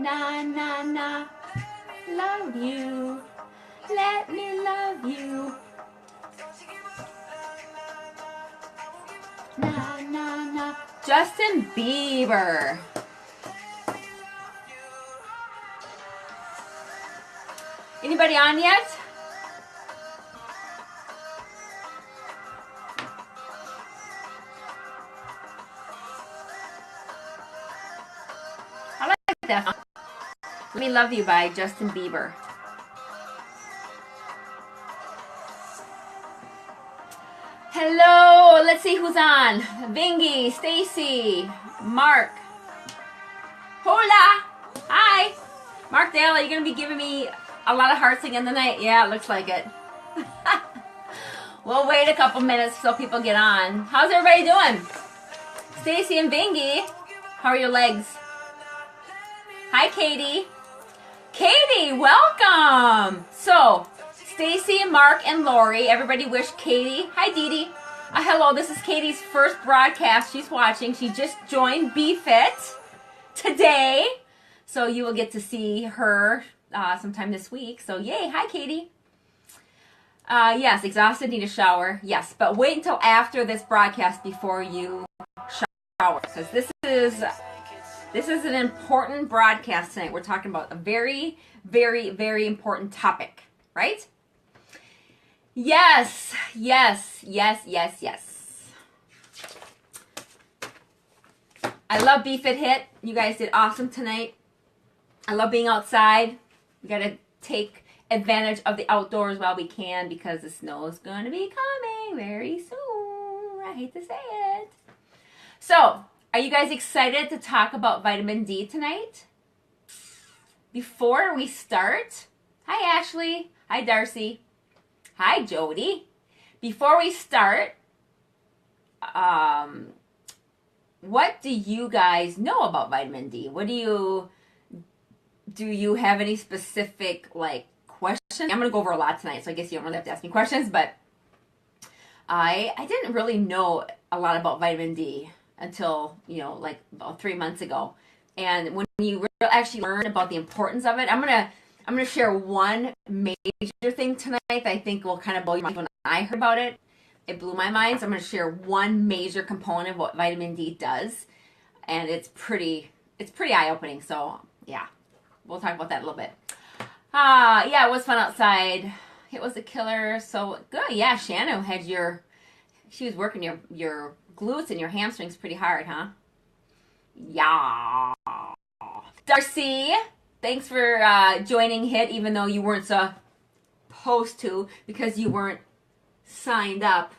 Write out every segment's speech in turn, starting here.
Na na na, love you. Let me love you. Na na na. Justin Bieber. Anybody on yet? I like that. Let Me Love You by Justin Bieber. Hello, let's see who's on. Vingy, Stacy, Mark. Hola. Hi. Mark Dale, are you going to be giving me a lot of hearts again tonight? Yeah, it looks like it. We'll wait a couple minutes so people get on. How's everybody doing? Stacy and Vingy, how are your legs? Hi, Katie. Katie, welcome. So, Stacy and Mark and Lori, everybody wish Katie. Hi, Dee Dee. Hello, this is Katie's first broadcast she's watching. She just joined BFit today. So you will get to see her sometime this week. So yay, hi Katie. Yes, exhausted, need a shower. Yes, but wait until after this broadcast before you shower. Because this is an important broadcast tonight. We're talking about a very, very, very important topic, right? Yes, yes, yes, yes, yes. I love BFit Hit. You guys did awesome tonight. I love being outside. We got to take advantage of the outdoors while we can because the snow is going to be coming very soon. I hate to say it. So, are you guys excited to talk about vitamin D tonight? Before we start, hi Ashley. Hi Darcy. Hi Jody. Before we start, what do you guys know about vitamin D? Do you have any specific questions? I'm going to go over a lot tonight, so I guess you don't really have to ask me questions, but I didn't really know a lot about vitamin D until, about 3 months ago. And when you actually learn about the importance of it, I'm going to share one major thing tonight that I think will kind of blow your mind. When I heard about it, it blew my mind. So I'm going to share one major component of what vitamin D does, and it's pretty eye-opening. So, yeah. We'll talk about that a little bit. Yeah, it was fun outside. It was a killer. So good. Yeah, Shannon had she was working your glutes and your hamstrings pretty hard, huh? Yeah. Darcy, thanks for joining HIT, even though you weren't supposed to because you weren't signed up.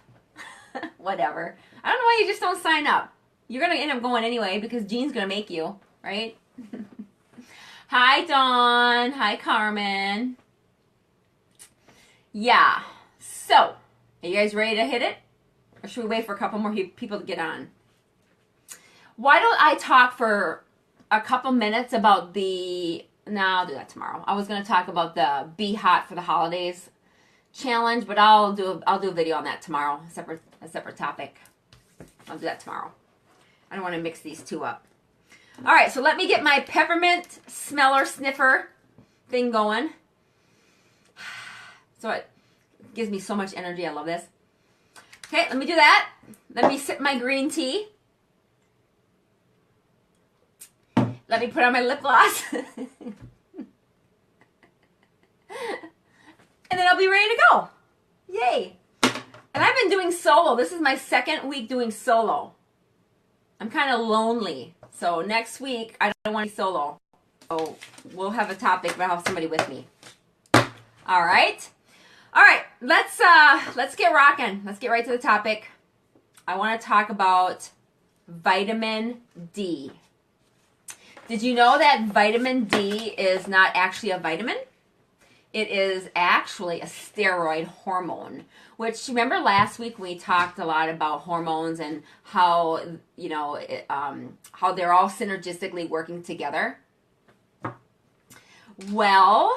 Whatever. I don't know why you just don't sign up. You're going to end up going anyway because Jean's going to make you, right? Hi, Dawn. Hi, Carmen. Yeah. So, are you guys ready to hit it? Or should we wait for a couple more people to get on? Why don't I talk for a couple minutes about no, I'll do that tomorrow. I was going to talk about the Be Hot for the Holidays challenge, but I'll do a video on that tomorrow, a separate topic. I'll do that tomorrow. I don't want to mix these two up. All right, so let me get my peppermint smeller sniffer thing going. So it gives me so much energy. I love this. Okay, let me do that. Let me sip my green tea. Let me put on my lip gloss. And then I'll be ready to go. Yay. And I've been doing solo. This is my second week doing solo. I'm kind of lonely. So next week, I don't want to be solo. So we'll have a topic, but I'll have somebody with me. All right. All right. Let's get rocking. Let's get right to the topic. I want to talk about vitamin D. Did you know that vitamin D is not actually a vitamin? It is actually a steroid hormone, which remember last week we talked a lot about hormones and how, how they're all synergistically working together. Well,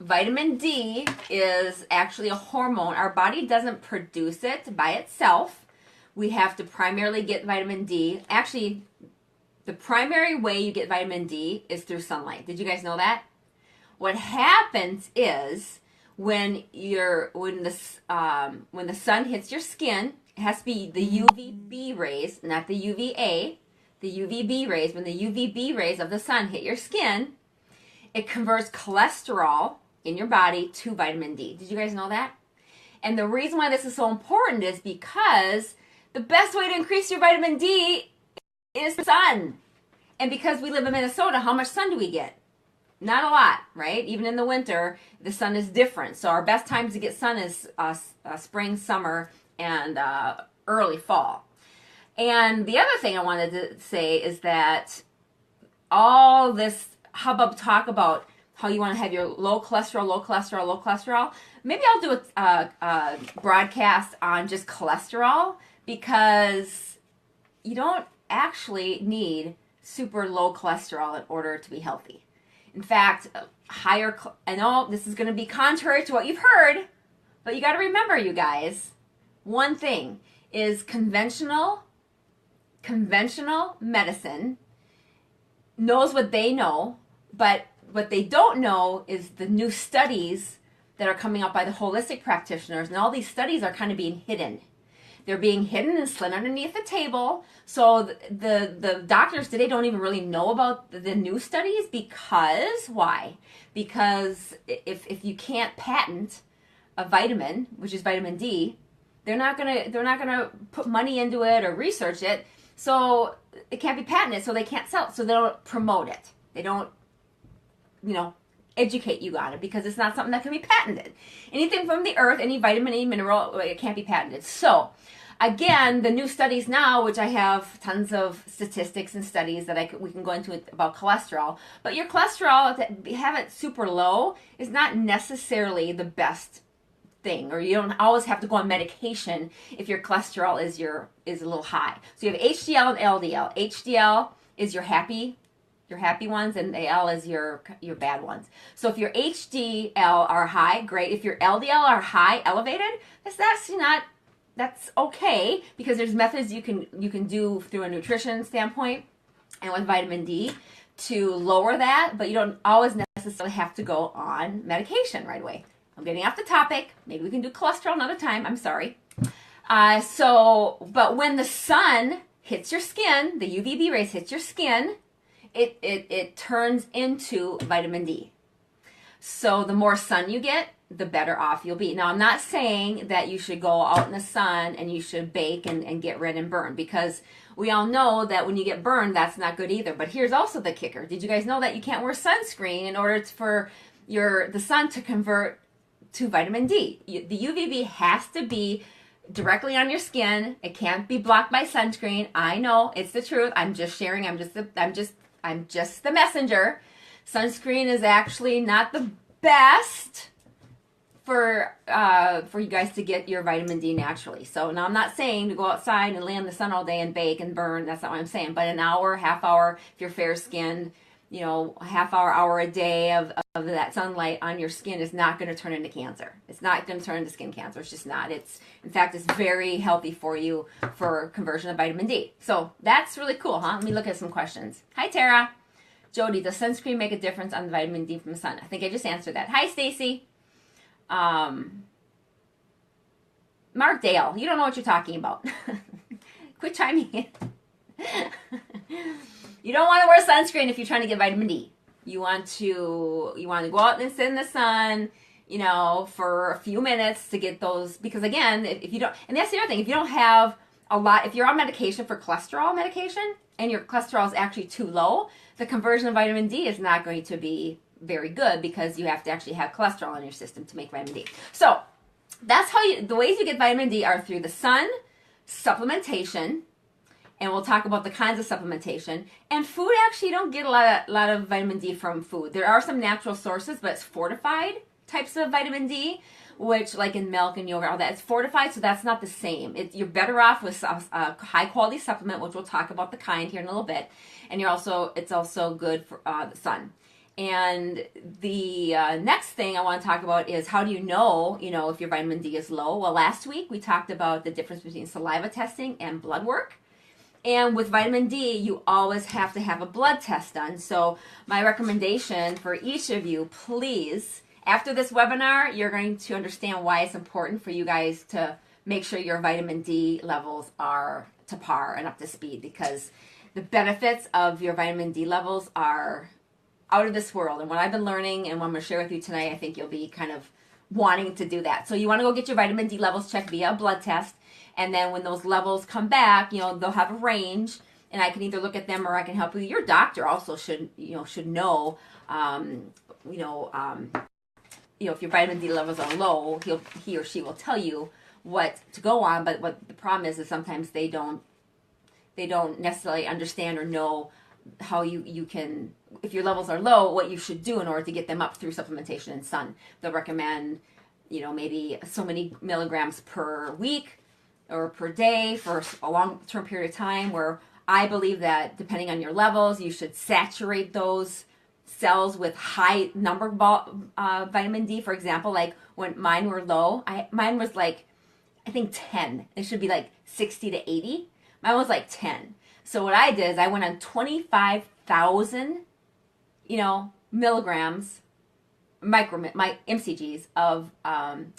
vitamin D is actually a hormone. Our body doesn't produce it by itself. We have to primarily get vitamin D. Actually, The primary way you get vitamin D is through sunlight. Did you guys know that? What happens is when the sun hits your skin, it has to be the UVB rays, not the UVA, the UVB rays. When the UVB rays of the sun hit your skin, it converts cholesterol in your body to vitamin D. Did you guys know that? And the reason why this is so important is because the best way to increase your vitamin D is sun. And because we live in Minnesota, how much sun do we get? Not a lot, right? Even in the winter, the sun is different. So our best times to get sun is spring, summer, and early fall. And the other thing I wanted to say is that all this hubbub talk about how you want to have your low cholesterol, low cholesterol, low cholesterol. Maybe I'll do a broadcast on just cholesterol, because you don't actually need super low cholesterol in order to be healthy. In fact, I know this is going to be contrary to what you've heard, but you got to remember, you guys, one thing is conventional medicine knows what they know, but what they don't know is the new studies that are coming up by the holistic practitioners, and all these studies are kind of being hidden. They're being hidden and slid underneath the table. So the doctors today don't even really know about the new studies. Because why? Because if you can't patent a vitamin, which is vitamin D, they're not gonna put money into it or research it. So it can't be patented. So they can't sell it. So they don't promote it. They don't, educate you on it, because it's not something that can be patented. Anything from the earth, any vitamin, any mineral, it can't be patented. So again, the new studies now, which I have tons of statistics and studies that we can go into about cholesterol, but your cholesterol, to have it super low, is not necessarily the best thing, or you don't always have to go on medication if your cholesterol is a little high. So you have HDL and LDL. HDL is your happy ones, and the L is your bad ones. So if your HDL are high, great. If your LDL are high, elevated, that's okay, because there's methods you can do through a nutrition standpoint and with vitamin D to lower that, but you don't always necessarily have to go on medication right away. I'm getting off the topic. Maybe we can do cholesterol another time. I'm sorry. But when the sun hits your skin, the UVB rays hits your skin, it turns into vitamin D. So the more sun you get, the better off you'll be. Now, I'm not saying that you should go out in the sun and you should bake and get red and burn, because we all know that when you get burned, that's not good either. But here's also the kicker. Did you guys know that you can't wear sunscreen in order for the sun to convert to vitamin D? The UVB has to be directly on your skin. It can't be blocked by sunscreen. I know, it's the truth. I'm just sharing. I'm just the messenger. Sunscreen is actually not the best for you guys to get your vitamin D naturally. So now, I'm not saying to go outside and lay in the sun all day and bake and burn. That's not what I'm saying. But an hour, half hour, if you're fair skinned, half hour a day of that sunlight on your skin is not going to turn into cancer. It's not going to turn into skin cancer. It's just not. In fact, it's very healthy for you for conversion of vitamin D. So that's really cool, huh? Let me look at some questions. Hi, Tara. Jody, does sunscreen make a difference on the vitamin D from the sun? I think I just answered that. Hi, Stacy. Mark Dale, you don't know what you're talking about. Quit chiming in. You don't want to wear sunscreen if you're trying to get vitamin D. You want to go out and sit in the sun, for a few minutes to get those, because again, if you don't, and that's the other thing, if you don't have a lot, if you're on medication for cholesterol medication and your cholesterol is actually too low, the conversion of vitamin D is not going to be very good, because you have to actually have cholesterol in your system to make vitamin D. So that's the ways you get vitamin D are through the sun, supplementation, and we'll talk about the kinds of supplementation. And food, actually, you don't get a lot of vitamin D from food. There are some natural sources, but it's fortified types of vitamin D, which, like in milk and yogurt, all that, it's fortified, so that's not the same. You're better off with a high-quality supplement, which we'll talk about the kind here in a little bit. And it's also good for the sun. And the next thing I want to talk about is, how do you know, if your vitamin D is low? Well, last week we talked about the difference between saliva testing and blood work. And with vitamin D, you always have to have a blood test done. So my recommendation for each of you, please, after this webinar, you're going to understand why it's important for you guys to make sure your vitamin D levels are to par and up to speed, because the benefits of your vitamin D levels are out of this world. And what I've been learning and what I'm going to share with you tonight, I think you'll be kind of wanting to do that. So you want to go get your vitamin D levels checked via a blood test. And then when those levels come back, they'll have a range, and I can either look at them or I can help you. Your doctor also should know, if your vitamin D levels are low, he or she will tell you what to go on. But what the problem is sometimes they don't necessarily understand or know how you can, if your levels are low, what you should do in order to get them up through supplementation and sun. They'll recommend, maybe so many milligrams per week or per day for a long-term period of time, where I believe that depending on your levels, you should saturate those cells with high number vitamin D. For example, like when mine were low, mine was like, I think 10. It should be like 60 to 80. Mine was like 10. So what I did is I went on 25,000, milligrams, my MCGs of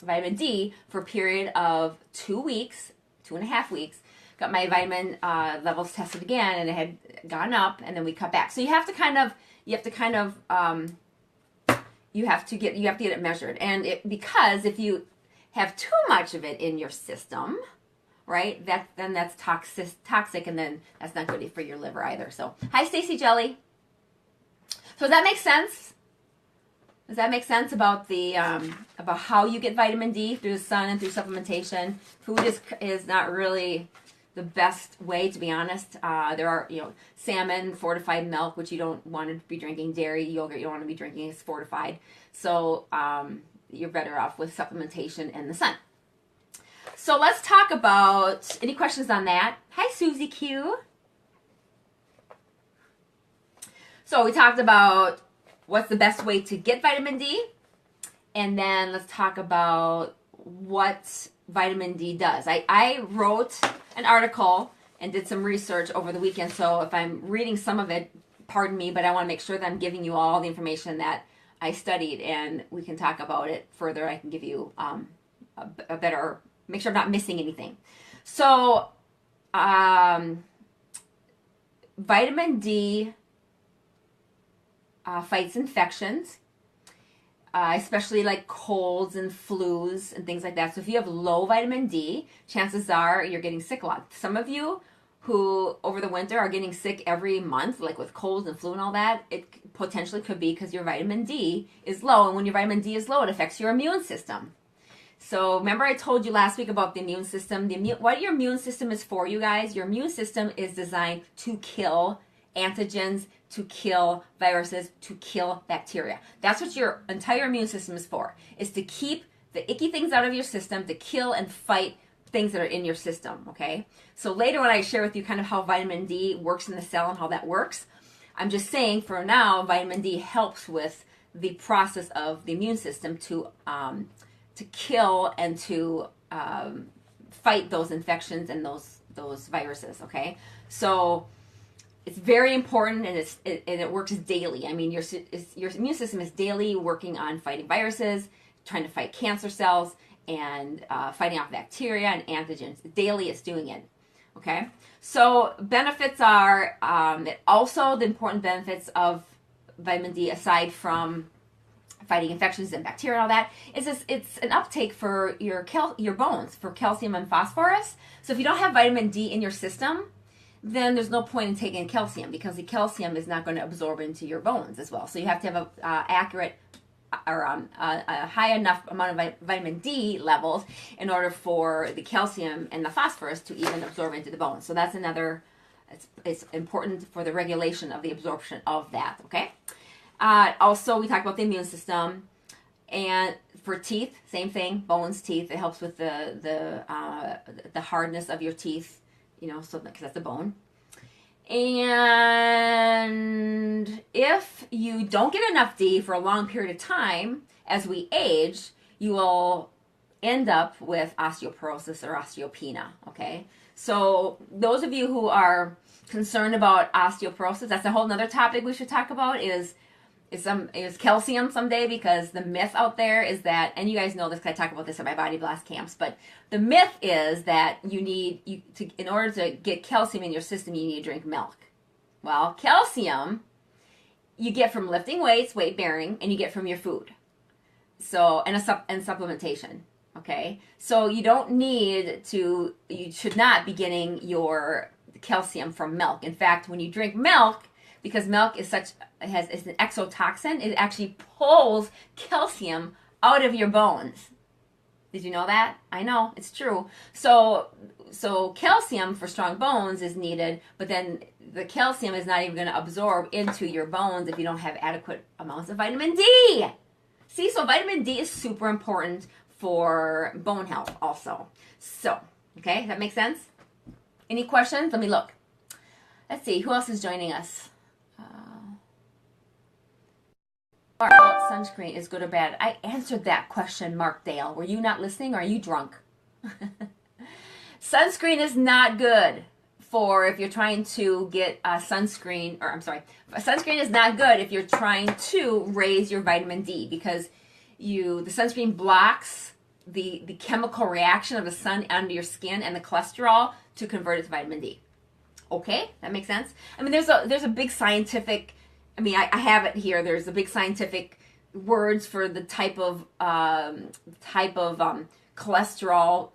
vitamin D for a period of 2 weeks, 2.5 weeks. Got my vitamin levels tested again, and it had gone up, and then we cut back. So you have to get it measured, and because if you have too much of it in your system, right, then that's toxic, and then that's not good for your liver either. So hi, Stacy Jelly. So does that make sense? Does that make sense about the about how you get vitamin D through the sun and through supplementation? Food is not really the best way, to be honest. There are, salmon, fortified milk, which you don't want to be drinking. Dairy, yogurt, you don't want to be drinking. It's fortified. So you're better off with supplementation and the sun. So let's talk about, any questions on that? Hi, Susie Q. So we talked about what's the best way to get vitamin D, and then let's talk about what vitamin D does. I wrote an article and did some research over the weekend, so if I'm reading some of it, pardon me, but I want to make sure that I'm giving you all the information that I studied, and we can talk about it further. I can give you a better, make sure I'm not missing anything. So vitamin D fights infections, especially like colds and flus and things like that. So if you have low vitamin D, chances are you're getting sick a lot. Some of you who over the winter are getting sick every month, like with colds and flu and all that, it potentially could be because your vitamin D is low. And when your vitamin D is low, it affects your immune system. So remember I told you last week about the immune system. What your immune system is for, you guys, your immune system is designed to kill antigens, to kill viruses, to kill bacteria. That's what your entire immune system is for, is to keep the icky things out of your system, to kill and fight things that are in your system, okay? So later when I share with you kind of how vitamin D works in the cell and how that works, I'm just saying for now, vitamin D helps with the process of the immune system to kill and to fight those infections and those viruses, okay? So it's very important, and it works daily. I mean, your immune system is daily working on fighting viruses, trying to fight cancer cells, and fighting off bacteria and antigens. Daily, it's doing it. Okay. So benefits are also the important benefits of vitamin D, aside from fighting infections and bacteria and all that, it's an uptake for your bones for calcium and phosphorus. So if you don't have vitamin D in your system, then there's no point in taking calcium, because the calcium is not going to absorb into your bones as well. So you have to have accurate or a high enough amount of vitamin D levels in order for the calcium and the phosphorus to even absorb into the bones. So that's another, it's important for the regulation of the absorption of that, okay? Also, we talked about the immune system. And for teeth, same thing, bones, teeth, it helps with the hardness of your teeth, so because that's a bone. And if you don't get enough D for a long period of time, as we age, you will end up with osteoporosis or osteopenia, okay? So those of you who are concerned about osteoporosis, that's a whole nother topic we should talk about, is calcium someday, because the myth out there is that, and you guys know this because I talk about this at my Body Blast camps, but the myth is that in order to get calcium in your system, you need to drink milk. Well, calcium you get from lifting weights, weight bearing, and you get from your food. So, and supplementation. Okay, so you should not be getting your calcium from milk. In fact, when you drink milk, because milk is an exotoxin, it actually pulls calcium out of your bones. Did you know that? I know, it's true. So calcium for strong bones is needed, but then the calcium is not even going to absorb into your bones if you don't have adequate amounts of vitamin D. See, so vitamin D is super important for bone health also. So, okay, that makes sense? Any questions? Let me look. Let's see, who else is joining us? Sunscreen is good or bad? I answered that question, Mark Dale. Were you not listening, or are you drunk? Sunscreen is not good for if you're trying to get sunscreen is not good if you're trying to raise your vitamin D, because the sunscreen blocks the chemical reaction of the sun under your skin and the cholesterol to convert it to vitamin D. Okay, that makes sense. I mean, there's a big scientific. I mean, I have it here. There's a big scientific words for the type of cholesterol,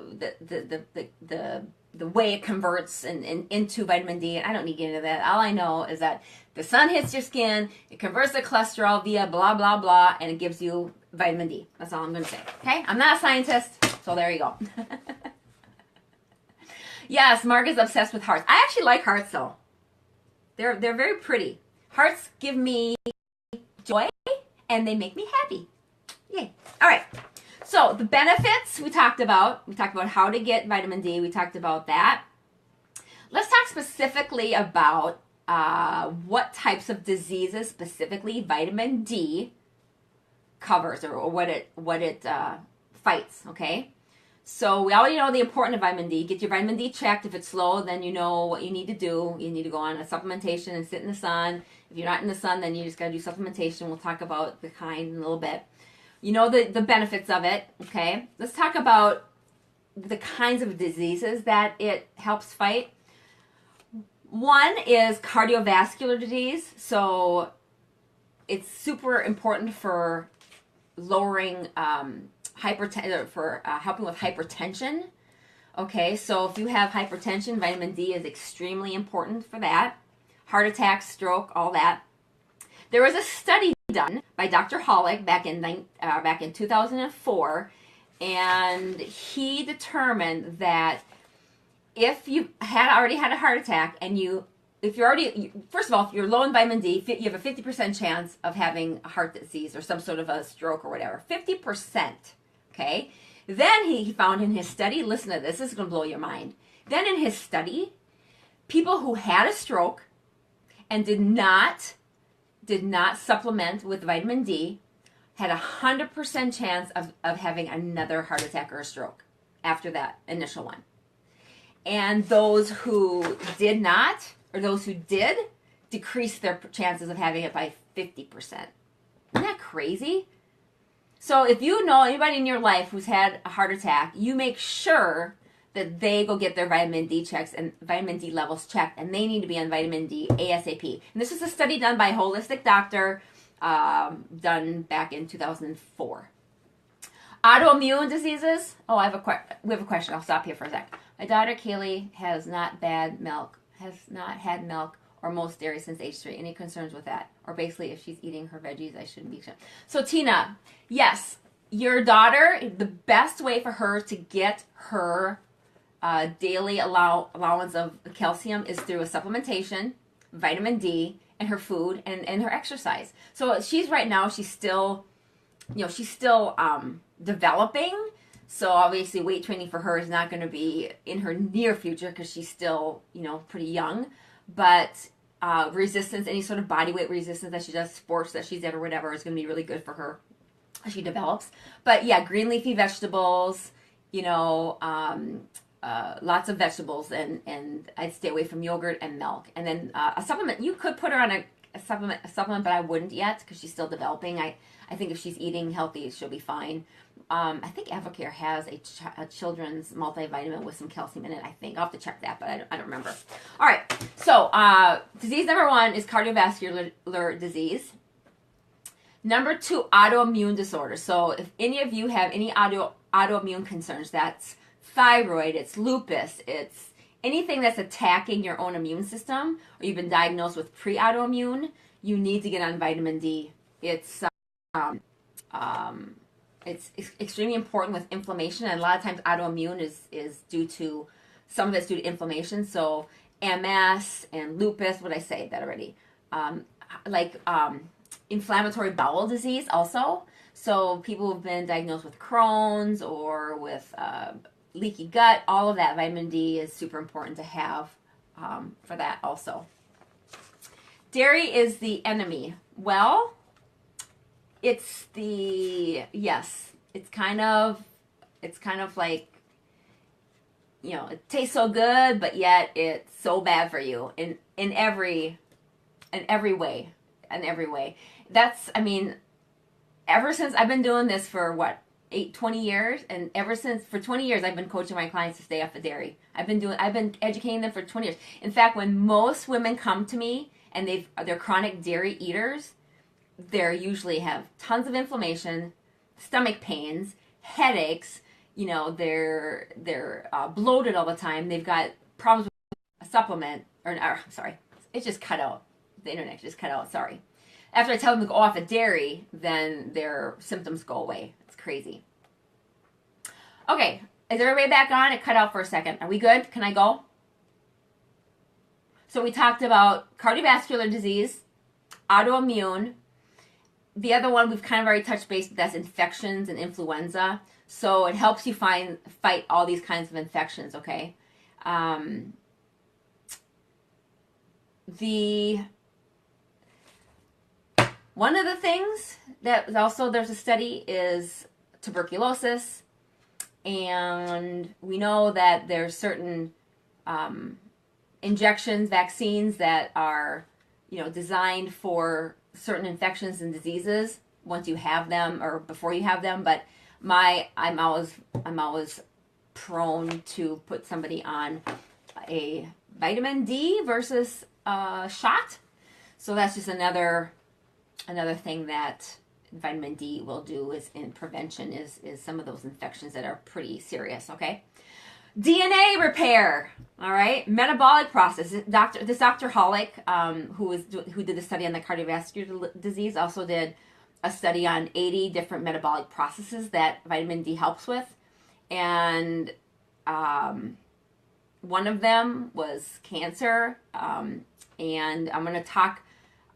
the way it converts into vitamin D. And I don't need to get into that. All I know is that the sun hits your skin, it converts the cholesterol via blah, blah, blah, and it gives you vitamin D. That's all I'm going to say. Okay? I'm not a scientist, so there you go. Yes, Mark is obsessed with hearts. I actually like hearts, though. They're very pretty. Hearts give me joy, and they make me happy. Yay. All right. So the benefits we talked about. We talked about how to get vitamin D. We talked about that. Let's talk specifically about what types of diseases specifically vitamin D covers, or what it fights, okay? So we already know the importance of vitamin D. Get your vitamin D checked. If it's low, then you know what you need to do. You need to go on a supplementation and sit in the sun. If you're not in the sun, then you just got to do supplementation. We'll talk about the kind in a little bit. You know the benefits of it, okay? Let's talk about the kinds of diseases that it helps fight. One is cardiovascular disease. So it's super important for lowering hypertension, for helping with hypertension. Okay, so if you have hypertension, vitamin D is extremely important for that. Heart attack, stroke, all that. There was a study done by Dr. Hollick back in 2004, and he determined that if you had already had a heart attack, and first of all, if you're low in vitamin D, you have a 50% chance of having a heart disease or some sort of a stroke or whatever. 50%. Okay. Then he found in his study, listen to this is going to blow your mind. Then in his study, people who had a stroke and did not supplement with vitamin D had a 100% chance of having another heart attack or a stroke after that initial one. And those who did not, or those who did, decreased their chances of having it by 50%. Isn't that crazy? So if you know anybody in your life who's had a heart attack, you make sure that they go get their vitamin D checks and vitamin D levels checked, and they need to be on vitamin D ASAP. And this is a study done by a holistic doctor, done back in 2004. Autoimmune diseases. Oh, we have a question. I'll stop here for a sec. My daughter Kaylee has not had milk or most dairy since age 3. Any concerns with that? Or basically, if she's eating her veggies, I shouldn't be. So Tina, yes, your daughter, the best way for her to get her daily allowance of calcium is through a supplementation, vitamin D, and her food and her exercise. So she's still developing. So obviously weight training for her is not going to be in her near future because she's still, pretty young. But resistance, any sort of body weight resistance that she does, sports that she's at or whatever, is going to be really good for her as she develops. But yeah, green leafy vegetables, you know, lots of vegetables, and I'd stay away from yogurt and milk. And then a supplement, you could put her on a supplement, but I wouldn't yet because she's still developing. I think if she's eating healthy, she'll be fine. I think Avocare has a children's multivitamin with some calcium in it, I think. I'll have to check that, but I don't remember. All right, so disease number 1 is cardiovascular disease. Number 2, autoimmune disorders. So if any of you have any autoimmune concerns, that's thyroid, it's lupus, it's anything that's attacking your own immune system, or you've been diagnosed with pre-autoimmune, you need to get on vitamin D. It's extremely important with inflammation, and a lot of times autoimmune is due to, some of it's due to inflammation. So MS and lupus, what did I say that already? Inflammatory bowel disease also. So people who've been diagnosed with Crohn's or with leaky gut, all of that, vitamin D is super important to have for that also. Dairy is the enemy. Well, it's kind of like, you know, it tastes so good, but yet it's so bad for you in every way. That's, I mean, ever since I've been doing this for 20 years, and ever since, for 20 years, I've been coaching my clients to stay off of dairy. I've been educating them for 20 years. In fact, when most women come to me and they're chronic dairy eaters, they usually have tons of inflammation, stomach pains, headaches, you know, they're bloated all the time. They've got problems with a supplement, sorry, it just cut out. The internet just cut out, sorry. After I tell them to go off of dairy, then their symptoms go away. It's crazy. Okay, is everybody back on? It cut out for a second. Are we good? Can I go? So we talked about cardiovascular disease, autoimmune. The other one we've kind of already touched base, but that's infections and influenza. So it helps you fight all these kinds of infections, okay? One of the things that also there's a study is tuberculosis, and we know that there's certain injections, vaccines that are, you know, designed for certain infections and diseases once you have them or before you have them. But I'm always prone to put somebody on a vitamin D versus a shot. So that's just another thing that vitamin D will do is in prevention is some of those infections that are pretty serious, okay? DNA repair, all right? Metabolic process. This Dr. Hollick, who did the study on the cardiovascular disease, also did a study on 80 different metabolic processes that vitamin D helps with. And one of them was cancer. And I'm going to talk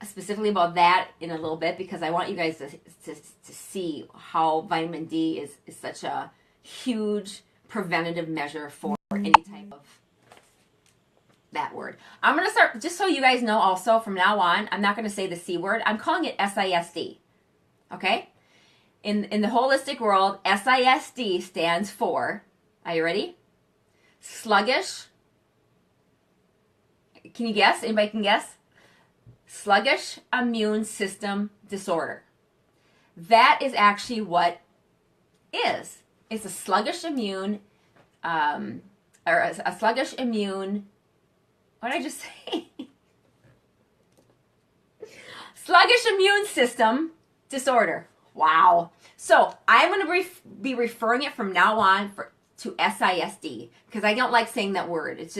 specifically about that in a little bit because I want you guys to see how vitamin D is such a huge preventative measure for any type of that word. I'm going to start, just so you guys know also from now on, I'm not going to say the C word. I'm calling it SISD. Okay? In the holistic world, SISD stands for, are you ready? Sluggish. Can you guess? Anybody can guess? Sluggish immune system disorder. That is actually what is. It's a sluggish immune, or a sluggish immune, what did I just say? Sluggish immune system disorder. Wow. So I'm going to be referring it from now on to SISD because I don't like saying that word. It's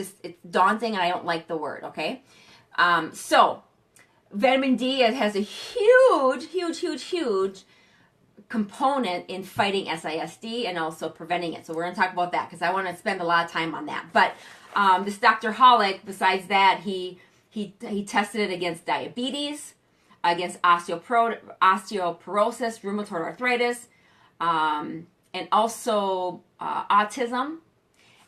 daunting and I don't like the word, okay? So vitamin D has a huge component in fighting SISD and also preventing it. So we're going to talk about that because I want to spend a lot of time on that. But this Dr. Hollick, besides that, he tested it against diabetes, against osteoporosis, rheumatoid arthritis, and also autism.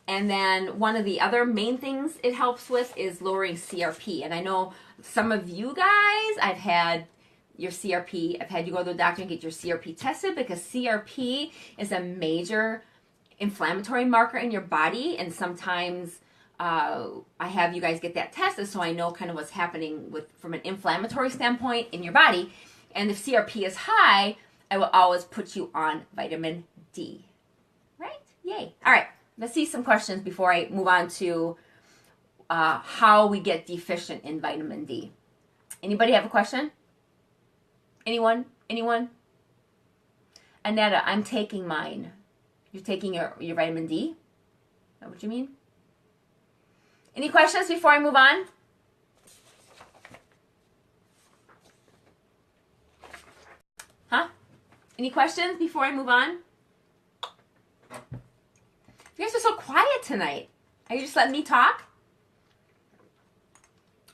And then one of the other main things it helps with is lowering CRP. And I know some of you guys, I've had you go to the doctor and get your CRP tested because CRP is a major inflammatory marker in your body, and sometimes I have you guys get that tested so I know kind of what's happening from an inflammatory standpoint in your body. And if CRP is high, I will always put you on vitamin D. Right? Yay. All right. Let's see some questions before I move on to how we get deficient in vitamin D. Anybody have a question? Anyone? Annetta, I'm taking mine. You're taking your vitamin D? Is that what you mean? Any questions before I move on? Huh? Any questions before I move on? You guys are so quiet tonight. Are you just letting me talk?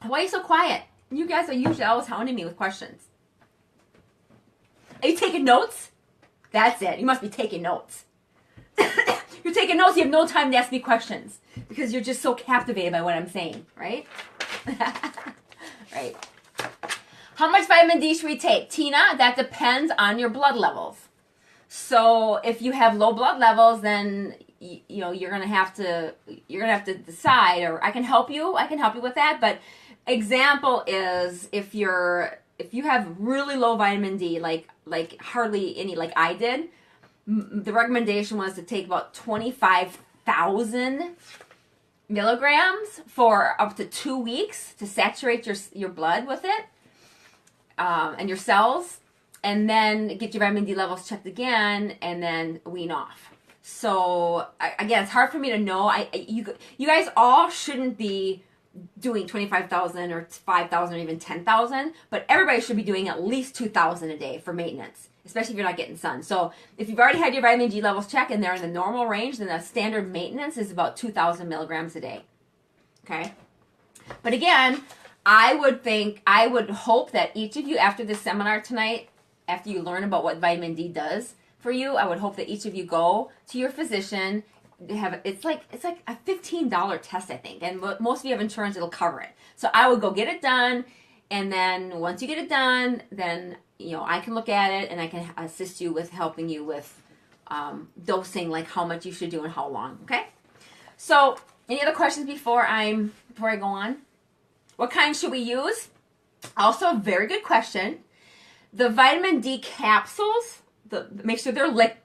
Why are you so quiet? You guys are usually always hounding me with questions. Are you taking notes? That's it. You must be taking notes. You're taking notes. You have no time to ask me questions because you're just so captivated by what I'm saying, right? Right. How much vitamin D should we take? Tina, that depends on your blood levels. So if you have low blood levels, then you're gonna have to decide, or I can help you with that. But example is if you have really low vitamin D, like hardly any, like I did, the recommendation was to take about 25,000 milligrams for up to 2 weeks to saturate your blood with it, and your cells, and then get your vitamin D levels checked again, and then wean off. So again, it's hard for me to know. You guys all shouldn't be doing 25,000 or 5,000 or even 10,000, but everybody should be doing at least 2,000 a day for maintenance, especially if you're not getting sun. So if you've already had your vitamin D levels checked and they're in the normal range, then the standard maintenance is about 2,000 milligrams a day. Okay? But again, I would hope that each of you, after this seminar tonight, after you learn about what vitamin D does for you, I would hope that each of you go to your physician. It's like a $15 test, I think, and most of you have insurance, it'll cover it. So I would go get it done, and then once you get it done, then I can look at it and I can assist you with helping you with dosing, like how much you should do and how long. Okay. So any other questions before I go on? What kind should we use? Also, a very good question. The vitamin D capsules, make sure they're liquid.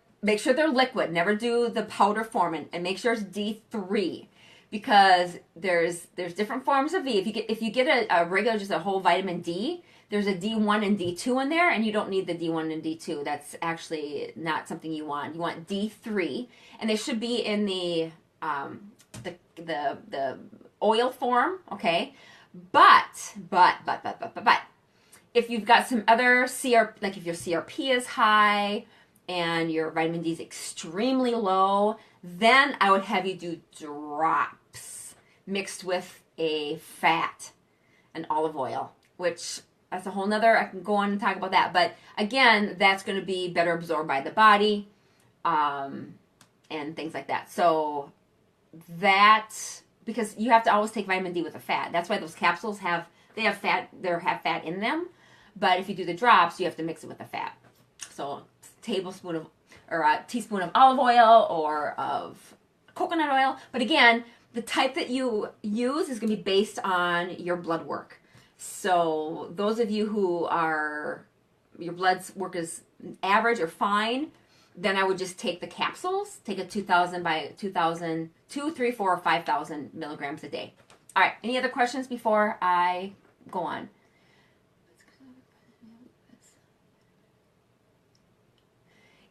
Never do the powder form, and make sure it's D3, because there's different forms of V. If you get a regular, just a whole vitamin D, there's a D1 and D2 in there, and you don't need the D1 and D2. That's actually not something you want. You want D3, and they should be in the oil form, okay? But if you've got some other CRP, like if your CRP is high and your vitamin D is extremely low, then I would have you do drops mixed with a fat, an olive oil, which that's a whole nother, I can go on and talk about that. But again, that's going to be better absorbed by the body, and things like that. So because you have to always take vitamin D with a fat. That's why those capsules have fat in them. But if you do the drops, you have to mix it with the fat. So a teaspoon of olive oil or of coconut oil. But again, the type that you use is going to be based on your blood work. So those of you who your blood work is average or fine, then I would just take the capsules, take a 2,000 by 2,000, 2, 3, 4, or 5,000 milligrams a day. All right, any other questions before I go on?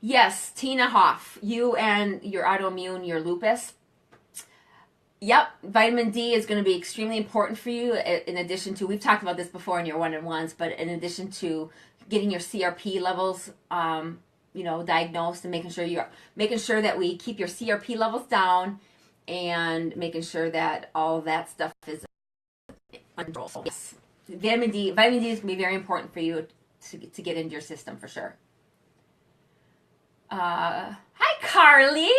Yes, Tina Hoff, you and your autoimmune, your lupus. Yep, vitamin D is going to be extremely important for you, in addition to, we've talked about this before in your one-on-ones, but in addition to getting your CRP levels diagnosed, and making sure that we keep your CRP levels down, and making sure that all that stuff is under control. Yes. Vitamin D is going to be very important for you to get into your system for sure. Hi Carly!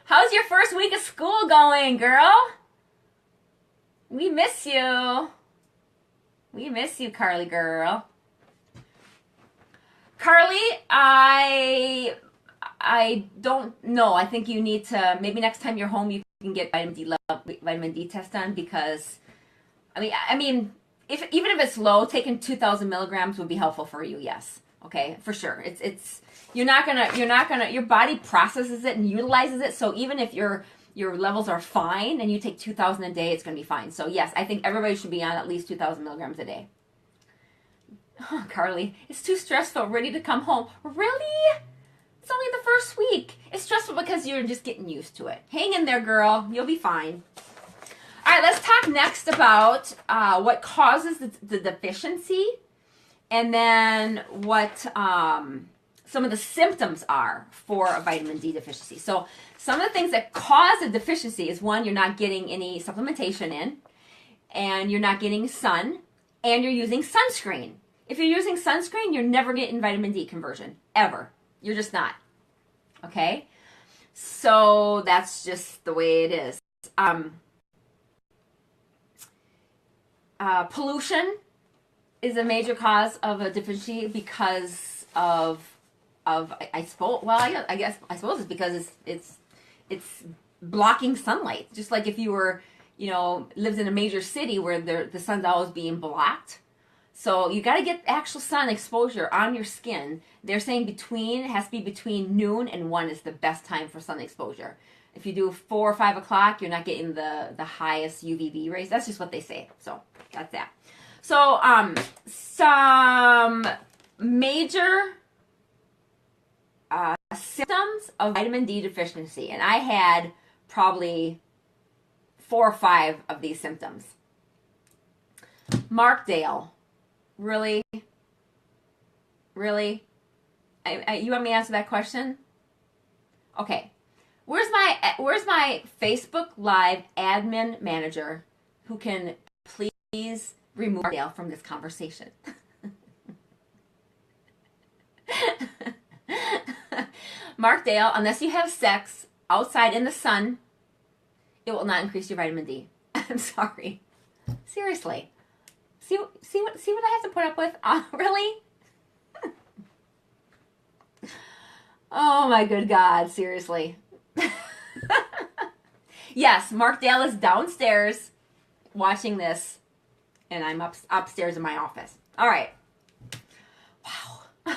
How's your first week of school going, girl? We miss you. We miss you, Carly girl. Carly, I I don't know. I think you need to, maybe next time you're home, you can get vitamin D test done, because I mean, if even if it's low, taking 2,000 milligrams would be helpful for you. Yes, okay, for sure. It's you're not gonna your body processes it and utilizes it. So even if your levels are fine and you take 2,000 a day, it's gonna be fine. So yes, I think everybody should be on at least 2,000 milligrams a day. Oh, Carly, it's too stressful. Ready to come home? Really? It's only the first week. It's stressful because you're just getting used to it. Hang in there, girl. You'll be fine. All right, let's talk next about what causes the deficiency, and then what some of the symptoms are for a vitamin D deficiency. So some of the things that cause a deficiency is, one, you're not getting any supplementation in, and you're not getting sun, and you're using sunscreen. If you're using sunscreen, you're never getting vitamin D conversion, ever. You're just not. Okay? So that's just the way it is. Pollution is a major cause of a deficiency because of I suppose, well, I suppose it's because it's blocking sunlight. Just like if you were, lived in a major city where the sun's always being blocked. So you got to get actual sun exposure on your skin. They're saying it has to be between noon and 1 is the best time for sun exposure. If you do 4 or 5 o'clock, you're not getting the highest UVB rays. That's just what they say. So that's that. So some major symptoms of vitamin D deficiency, and I had probably 4 or 5 of these symptoms. Markdale. Really? You want me to answer that question? Okay. Where's my Facebook Live admin manager who can please remove Dale from this conversation? Mark Dale, unless you have sex outside in the sun, it will not increase your vitamin D. I'm sorry. Seriously. See what I have to put up with? Really? Oh my good God, seriously. Yes, Mark Dale is downstairs watching this, and I'm upstairs in my office. All right. Wow.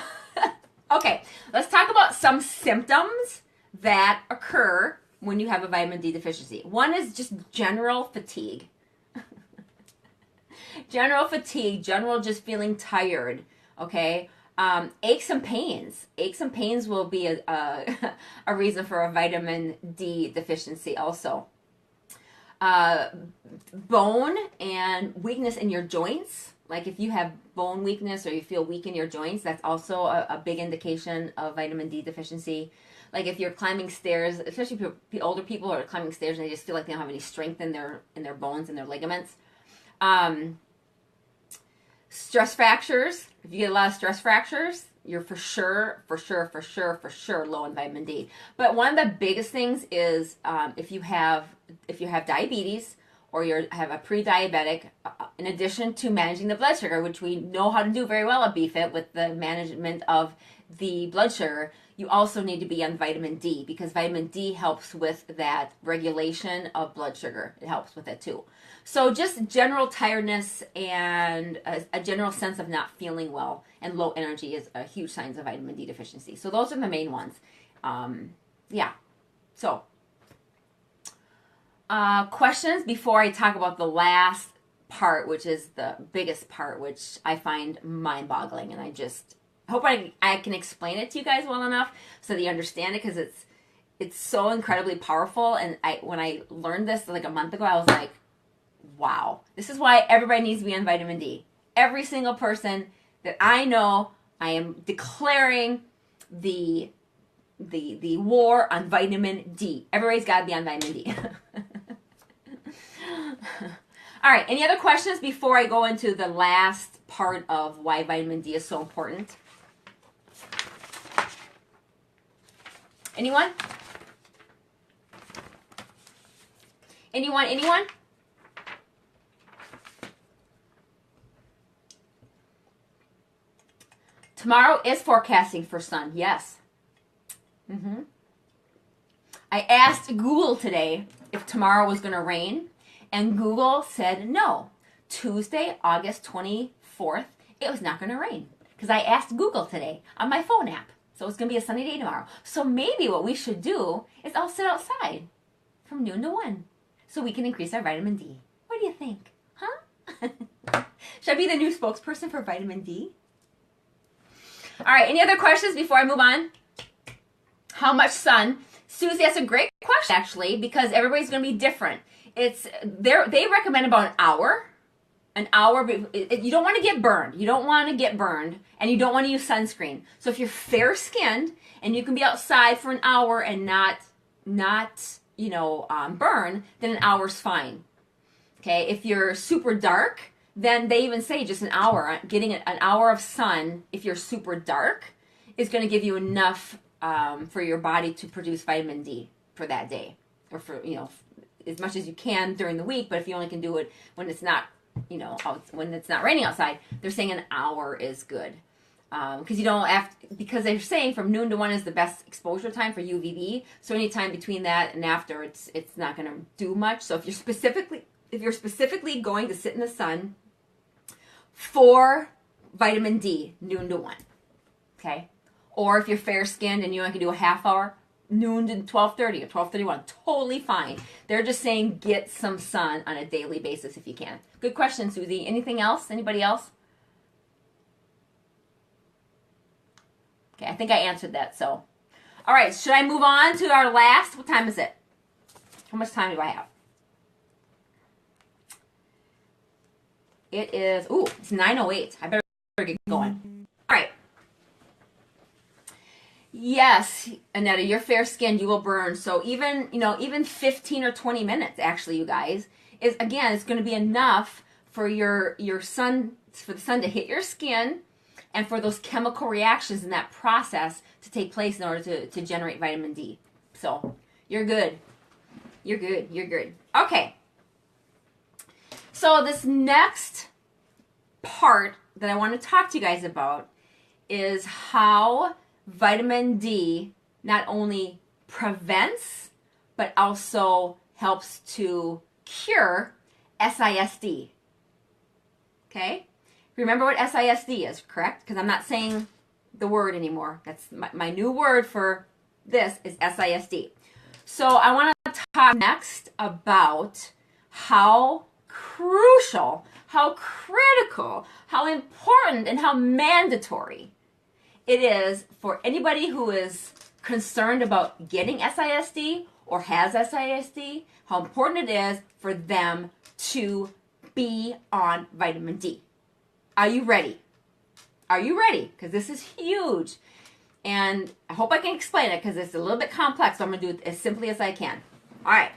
Okay, let's talk about some symptoms that occur when you have a vitamin D deficiency. One is just general fatigue. General fatigue, general just feeling tired, okay? Aches and pains. Aches and pains will be a reason for a vitamin D deficiency also. Bone and weakness in your joints. Like if you have bone weakness or you feel weak in your joints, that's also a big indication of vitamin D deficiency. Like if you're climbing stairs, especially older people who are climbing stairs and they just feel like they don't have any strength in their bones and their ligaments. Stress fractures. If you get a lot of stress fractures, you're for sure low in vitamin D. But one of the biggest things is if you have diabetes or you have a pre-diabetic, in addition to managing the blood sugar, which we know how to do very well at BFit with the management of the blood sugar, you also need to be on vitamin D, because vitamin D helps with that regulation of blood sugar. It helps with it too. So just general tiredness and a general sense of not feeling well and low energy is a huge signs of vitamin D deficiency. So those are the main ones. Yeah. So questions before I talk about the last part, which is the biggest part, which I find mind-boggling, and I just hope I can explain it to you guys well enough so that you understand it, because it's so incredibly powerful. And when I learned this like a month ago, I was like, wow, this is why everybody needs to be on vitamin D. Every single person that I know, I am declaring the war on vitamin D. Everybody's got to be on vitamin D. All right, any other questions before I go into the last part of why vitamin D is so important? Anyone? Anyone? Tomorrow is forecasting for sun, yes. I asked Google today if tomorrow was going to rain, and Google said no. Tuesday, August 24th, it was not going to rain because I asked Google today on my phone app. So it's going to be a sunny day tomorrow. So maybe what we should do is I'll sit outside from noon to 1 so we can increase our vitamin D. What do you think? Huh? Should I be the new spokesperson for vitamin D? All right, any other questions before I move on? How much sun? Susie, that's a great question, actually, because everybody's going to be different. They recommend about an hour. An hour. You don't want to get burned. You don't want to get burned, and you don't want to use sunscreen. So if you're fair-skinned and you can be outside for an hour and not burn, then an hour's fine. Okay. If you're super dark, then they even say just an hour. Getting an hour of sun, if you're super dark, is going to give you enough for your body to produce vitamin D for that day, or for as much as you can during the week. But if you only can do it when it's not when it's not raining outside, they're saying an hour is good. Because they're saying from noon to 1 is the best exposure time for UVB. So anytime between that and after, it's not going to do much. So if you're specifically going to sit in the sun for vitamin D, noon to 1, okay? Or if you're fair-skinned and you only can do a half hour, noon to 12:30 or 12:31, totally fine. They're just saying get some sun on a daily basis if you can. Good question, Susie. Anything else? Anybody else? Okay, I think I answered that. So, all right, should I move on to our last? What time is it? How much time do I have? It is, it's 9:08. I better get going. All right. Yes, Annetta, you're fair-skinned, you will burn. So even 15 or 20 minutes, actually, you guys, is, again, it's going to be enough for for the sun to hit your skin and for those chemical reactions in that process to take place in order to generate vitamin D. So you're good. You're good. You're good. Okay. So this next part that I want to talk to you guys about is how vitamin D not only prevents, but also helps to cure SISD. Okay? Remember what SISD is, correct? Because I'm not saying the word anymore. That's my new word for this is SISD. So I want to talk next about how crucial, how critical, how important, and how mandatory it is for anybody who is concerned about getting SISD or has SISD, how important it is for them to be on vitamin D. Are you ready? Are you ready? Because this is huge. And I hope I can explain it because it's a little bit complex, so I'm going to do it as simply as I can. All right.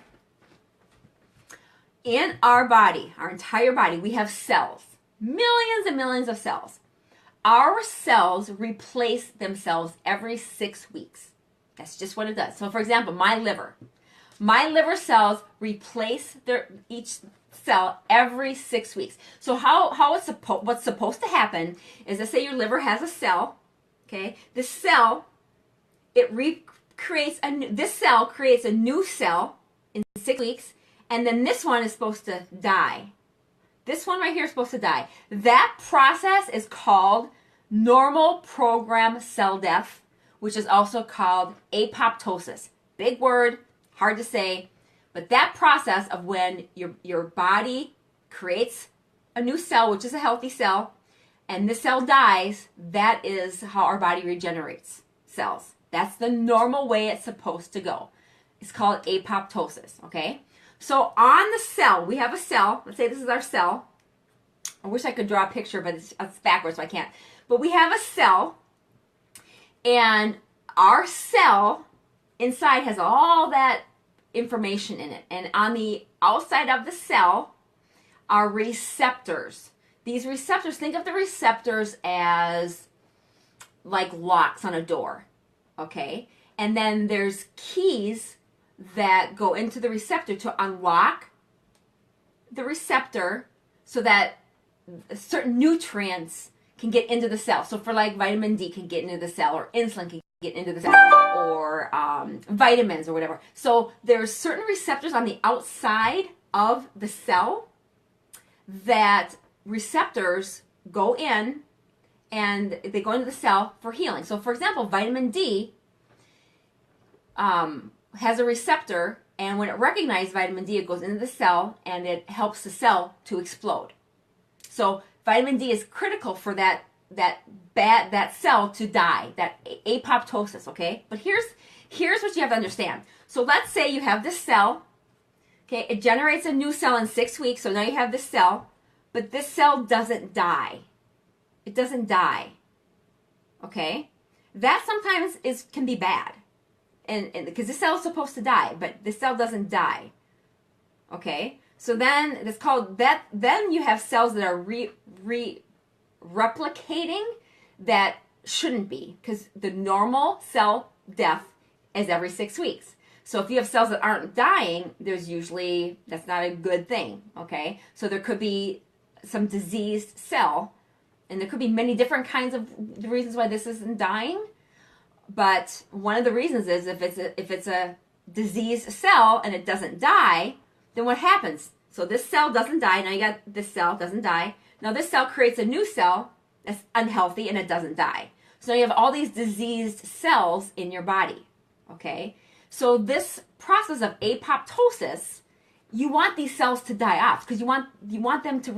In our body, our entire body, we have cells. Millions and millions of cells. Our cells replace themselves every 6 weeks. That's just what it does. So for example, my liver cells replace each cell every 6 weeks. So what's supposed to happen is, let's say your liver has a cell, okay? This cell, creates a new cell in 6 weeks, and then this one is supposed to die. This one right here is supposed to die. That process is called normal program cell death, which is also called apoptosis. Big word, hard to say, but that process of when your body creates a new cell, which is a healthy cell, and this cell dies, that is how our body regenerates cells. That's the normal way it's supposed to go. It's called apoptosis, okay? So on the cell, we have a cell. Let's say this is our cell. I wish I could draw a picture, but it's backwards, so I can't. But we have a cell, and our cell inside has all that information in it. And on the outside of the cell are receptors. These receptors, think of the receptors as like locks on a door, okay? And then there's keys that go into the receptor to unlock the receptor so that certain nutrients can get into the cell. So for like vitamin D can get into the cell, or insulin can get into the cell, or vitamins or whatever. So there's certain receptors on the outside of the cell that receptors go in and they go into the cell for healing. So for example, vitamin D has a receptor, and when it recognizes vitamin D, it goes into the cell and it helps the cell to explode. So vitamin D is critical for that cell to die, that apoptosis, okay? But here's what you have to understand. So let's say you have this cell, okay? It generates a new cell in 6 weeks, so now you have this cell, but this cell doesn't die. It doesn't die, okay? That sometimes can be bad, and because the cell is supposed to die, but the cell doesn't die, okay? So then it's called that. Then you have cells that are replicating that shouldn't be, because the normal cell death is every 6 weeks. So if you have cells that aren't dying, that's not a good thing, okay? So there could be some diseased cell, and there could be many different kinds of reasons why this isn't dying. But one of the reasons is if it's a diseased cell and it doesn't die, then what happens? So this cell doesn't die. Now you got this cell doesn't die. Now this cell creates a new cell that's unhealthy and it doesn't die. So now you have all these diseased cells in your body. Okay? So this process of apoptosis, you want these cells to die off because you want them to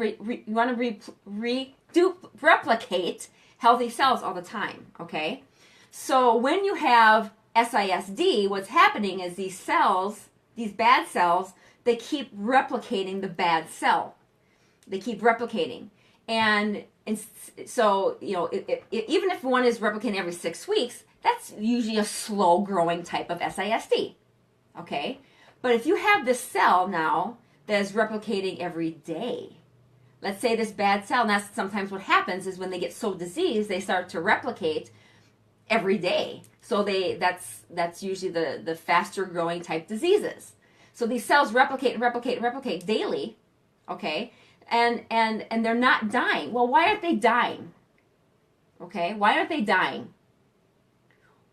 replicate healthy cells all the time. Okay? So when you have SISD, what's happening is these cells, these bad cells, they keep replicating the bad cell. They keep replicating. And so, even if one is replicating every 6 weeks, that's usually a slow growing type of SISD. Okay? But if you have this cell now that is replicating every day, let's say this bad cell, and that's sometimes what happens is when they get so diseased, they start to replicate every day. So that's usually the faster growing type diseases. So these cells replicate and replicate and replicate daily, okay? And they're not dying. Well, why aren't they dying? Okay? Why aren't they dying?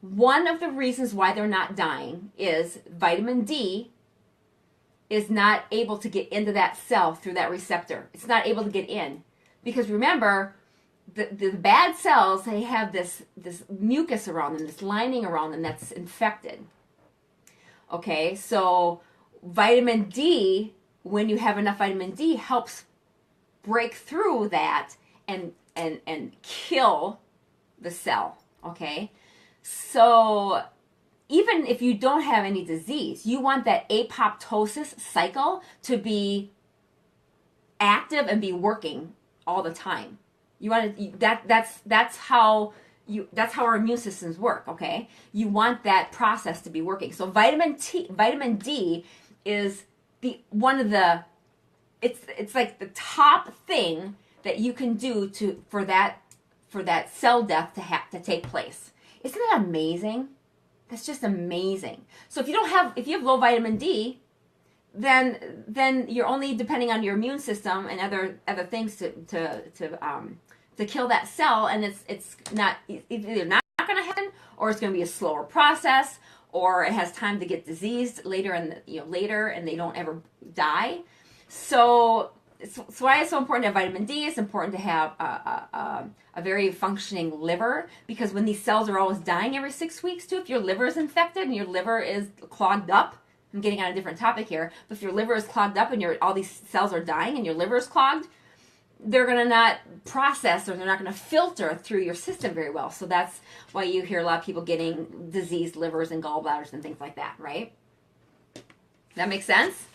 One of the reasons why they're not dying is vitamin D is not able to get into that cell through that receptor. It's not able to get in. Because remember, the bad cells, they have this mucus around them, this lining around them that's infected. Okay, so vitamin D, when you have enough vitamin D, helps break through that and kill the cell. Okay, so even if you don't have any disease, you want that apoptosis cycle to be active and be working all the time. You want to, that's how our immune systems work, okay? You want that process to be working. So vitamin D is it's like the top thing that you can do for that cell death to take place. Isn't that amazing? That's just amazing. So if you have low vitamin D, then you're only depending on your immune system and other things to kill that cell, and it's not either not going to happen, or it's going to be a slower process, or it has time to get diseased later, and they don't ever die. So it's why it's so important to have vitamin D. It's important to have a very functioning liver, because when these cells are always dying every 6 weeks too, if your liver is infected and your liver is clogged up, I'm getting on a different topic here, but if your liver is clogged up and all these cells are dying and your liver is clogged, they're going to not process, or they're not going to filter through your system very well. So that's why you hear a lot of people getting diseased livers and gallbladders and things like that, right? That makes sense?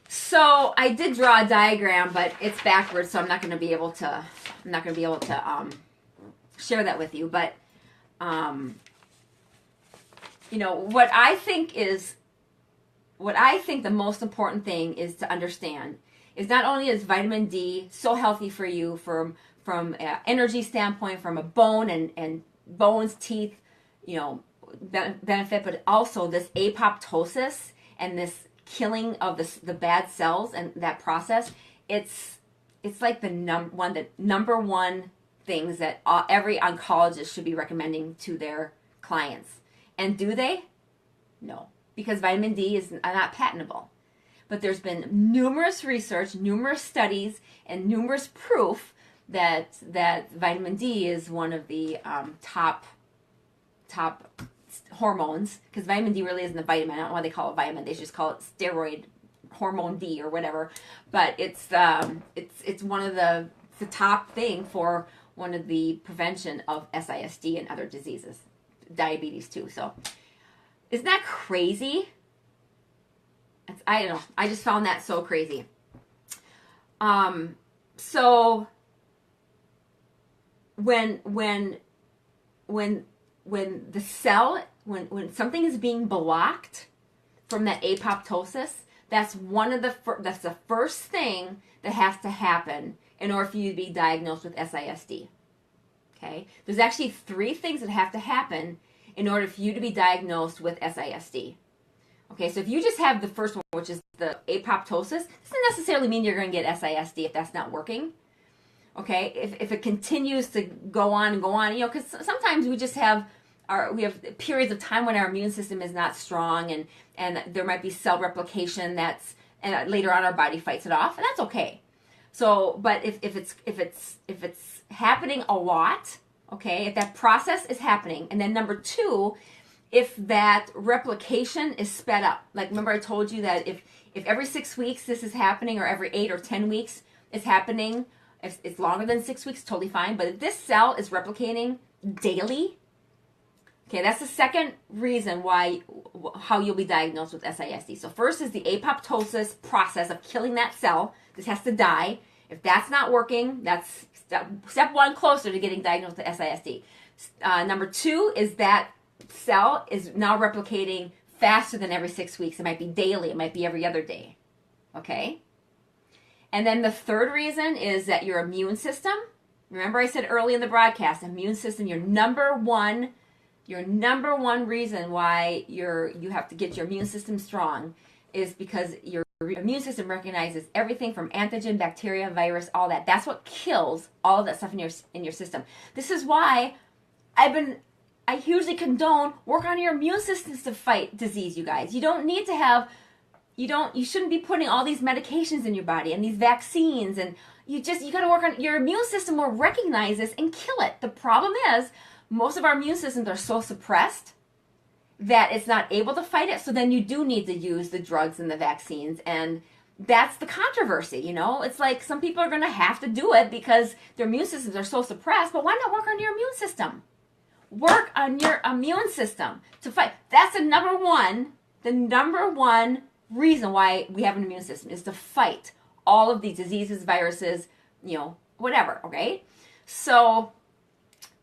So I did draw a diagram, but it's backwards, so I'm not going to be able to share that with you. But what I think the most important thing is to understand is not only is vitamin D so healthy for you from an energy standpoint, from a bone and bones, teeth, benefit, but also this apoptosis and this killing of the bad cells and that process. It's like the number one things that every oncologist should be recommending to their clients. And do they? No, because vitamin D is not patentable. But there's been numerous research, numerous studies, and numerous proof that vitamin D is one of the top hormones, because vitamin D really isn't a vitamin. I don't know why they call it vitamin. They just call it steroid hormone D or whatever. But it's one of the top thing for one of the prevention of SISD and other diseases, diabetes too. So isn't that crazy? I don't know. I just found that so crazy. So when the cell, when something is being blocked from that apoptosis, that's that's the first thing that has to happen in order for you to be diagnosed with SISD. Okay? There's actually 3 things that have to happen in order for you to be diagnosed with SISD. Okay, so if you just have the first one, which is the apoptosis, this doesn't necessarily mean you're going to get SISD if that's not working. Okay, if it continues to go on and go on, because sometimes we just have periods of time when our immune system is not strong, and there might be cell replication and later on our body fights it off, and that's okay. So, but if it's happening a lot, okay, if that process is happening, and then number 2, if that replication is sped up, like remember I told you that if every 6 weeks this is happening, or every 8 or 10 weeks it's happening, if it's longer than 6 weeks, totally fine. But if this cell is replicating daily, okay, that's the second reason how you'll be diagnosed with SISD. So first is the apoptosis process of killing that cell. This has to die. If that's not working, that's step 1 closer to getting diagnosed with SISD. Number 2 is that cell is now replicating faster than every 6 weeks. It might be daily. It might be every other day. Okay? And then the third reason is that your immune system, remember I said early in the broadcast, immune system, your number one reason why you have to get your immune system strong is because your immune system recognizes everything from antigen, bacteria, virus, all that. That's what kills all of that stuff in your system. This is why I hugely condone work on your immune systems to fight disease, you guys. You don't need to have, you shouldn't be putting all these medications in your body and these vaccines, and you got to work on your immune system will recognize this and kill it. The problem is most of our immune systems are so suppressed that it's not able to fight it. So then you do need to use the drugs and the vaccines, and that's the controversy, It's like some people are going to have to do it because their immune systems are so suppressed, but why not work on your immune system? Work on your immune system to fight. That's the number one reason why we have an immune system, is to fight all of these diseases, viruses, whatever, okay? So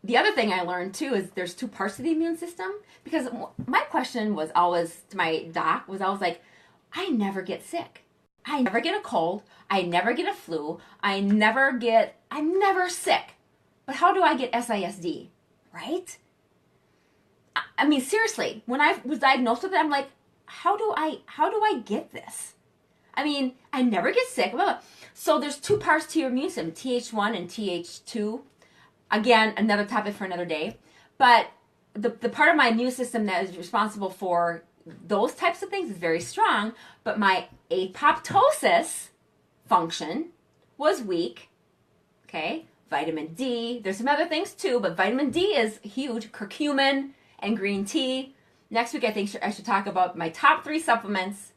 the other thing I learned too is there's 2 parts to the immune system, because my question was always to my doc was always like, I never get sick. I never get a cold. I never get a flu. I'm never sick. But how do I get SISD? Right? I mean, seriously, when I was diagnosed with it, I'm like, how do I get this? I mean, I never get sick. Blah, blah. So there's 2 parts to your immune system, Th1 and Th2. Again, another topic for another day. But the part of my immune system that is responsible for those types of things is very strong, but my apoptosis function was weak. Okay? Vitamin D. There's some other things too, but vitamin D is huge. Curcumin and green tea. Next week, I think I should talk about my top 3 supplements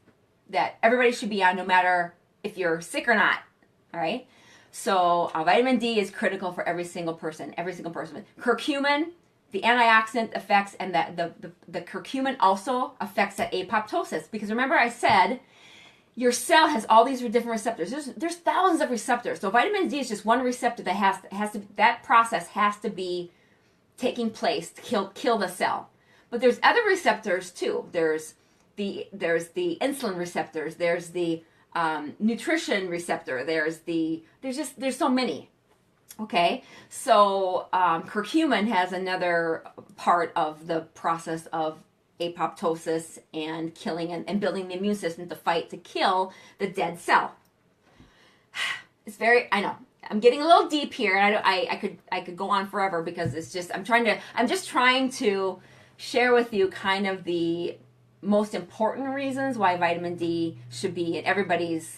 that everybody should be on, no matter if you're sick or not. All right? So vitamin D is critical for every single person. Curcumin, the antioxidant effects, and the curcumin also affects that apoptosis. Because remember I said your cell has all these different receptors. There's thousands of receptors. So vitamin D is just one receptor that has to that process has to be taking place to kill the cell. But there's other receptors too. There's the insulin receptors. There's the nutrition receptor. There's so many. Okay, so curcumin has another part of the process of apoptosis and killing and building the immune system to kill the dead cell. I know I'm getting a little deep here, and I could go on forever because it's just I'm just trying to share with you kind of the most important reasons why vitamin D should be in everybody's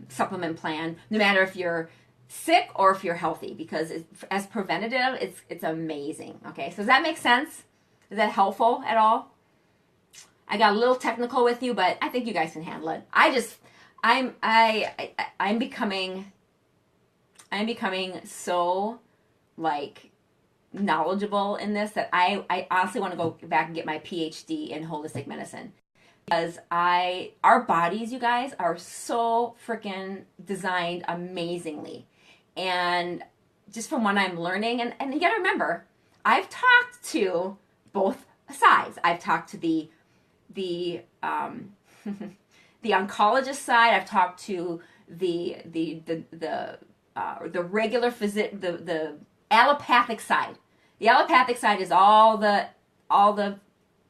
supplement plan, no matter if you're sick or if you're healthy, because as preventative, it's amazing. Okay, so does that make sense? Is that helpful at all? I got a little technical with you, but I think you guys can handle it. I'm becoming so like knowledgeable in this that I honestly want to go back and get my PhD in holistic medicine, because our bodies, you guys, are so freaking designed amazingly. And just from what I'm learning, and you gotta remember, I've talked to both sides. I've talked to the the oncologist side. I've talked to the regular the allopathic side. The allopathic side is all the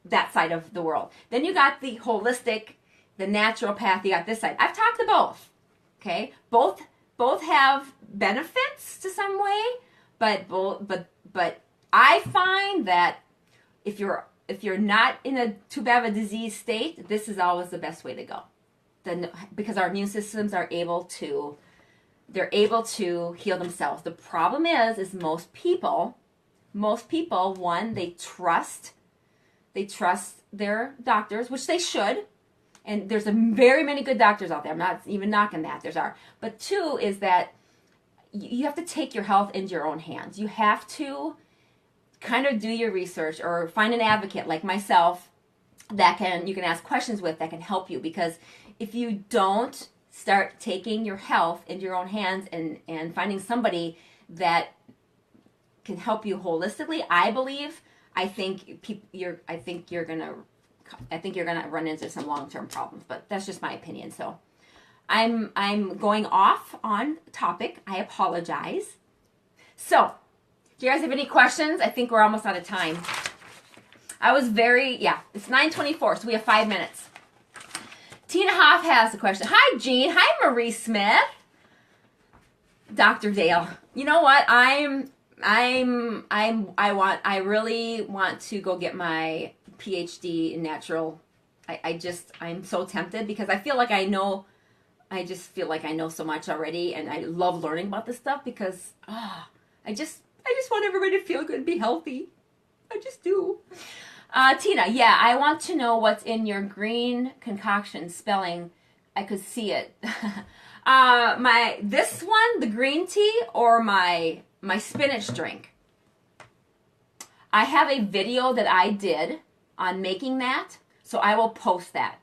that side of the world. Then you got the holistic, the naturopath. You got this side. I've talked to both. Okay, both have benefits to some way, but I find that if you're not in a too bad of a disease state, this is always the best way to go. Then, because our immune systems are able to heal themselves. The problem is most people, one, they trust their doctors, which they should. And there's very many good doctors out there. I'm not even knocking that. But two is that you have to take your health into your own hands. You have to kind of do your research or find an advocate like myself that you can ask questions with, that can help you. Because if you don't start taking your health into your own hands and finding somebody that can help you holistically, I think you're gonna run into some long-term problems. But that's just my opinion. So I'm going off on topic. I apologize. So, do you guys have any questions? I think we're almost out of time. It's 9:24, so we have 5 minutes. Tina Hoff has a question. Hi, Jean. Hi, Marie Smith. Dr. Dale. You know what? I really want to go get my PhD in natural. I'm so tempted, because I just feel like I know so much already, and I love learning about this stuff, because I just want everybody to feel good and be healthy. I just do. Tina, I want to know what's in your green concoction spelling. I could see it. This one, the green tea, or my spinach drink. I have a video that I did on making that, so I will post that.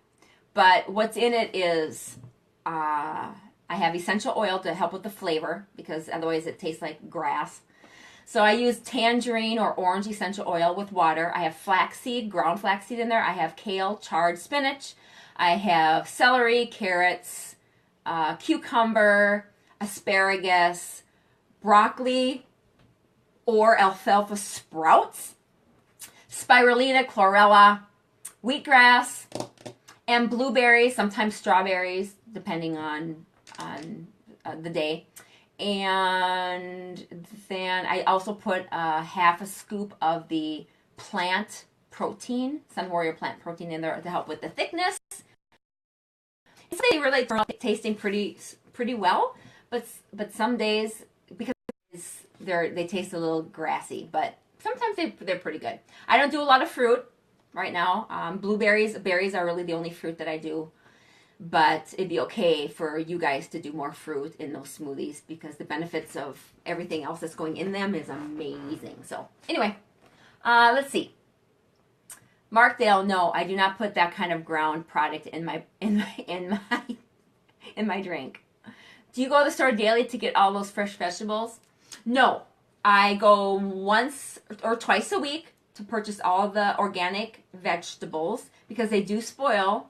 But what's in it is I have essential oil to help with the flavor, because otherwise it tastes like grass. So I use tangerine or orange essential oil with water. I have flaxseed, ground flaxseed in there. I have kale, charred spinach. I have celery, carrots, cucumber, asparagus, broccoli or alfalfa sprouts, spirulina, chlorella, wheatgrass, and blueberries, sometimes strawberries, depending on the day. And then I also put half a scoop of the plant protein, Sun Warrior plant protein, in there to help with the thickness. They really tasting pretty well, but some days, because they taste a little grassy, but sometimes they're pretty good. I don't do a lot of fruit right now. Berries are really the only fruit that I do. But it'd be okay for you guys to do more fruit in those smoothies, because the benefits of everything else that's going in them is amazing. So anyway, let's see. Mark Dale, no, I do not put that kind of ground product in my drink. Do you go to the store daily to get all those fresh vegetables? No, I go once or twice a week to purchase all the organic vegetables, because they do spoil.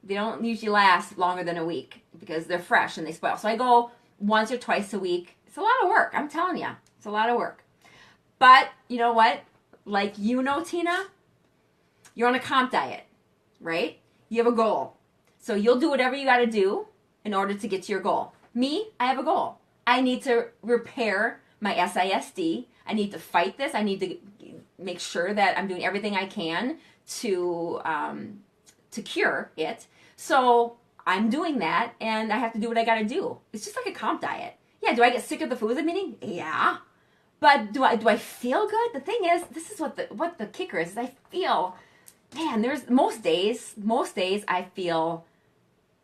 They don't usually last longer than a week because they're fresh and they spoil. So I go once or twice a week. It's a lot of work. I'm telling you. It's a lot of work. But you know what? Like, Tina, you're on a comp diet, right? You have a goal. So you'll do whatever you got to do in order to get to your goal. Me, I have a goal. I need to repair my SISD. I need to fight this. I need to make sure that I'm doing everything I can to cure it. So I'm doing that, and I have to do what I got to do. It's just like a comp diet. Yeah, do I get sick of the foods I'm eating? Yeah. But do I feel good? The thing is, this is what the kicker is I feel, man, there's most days I feel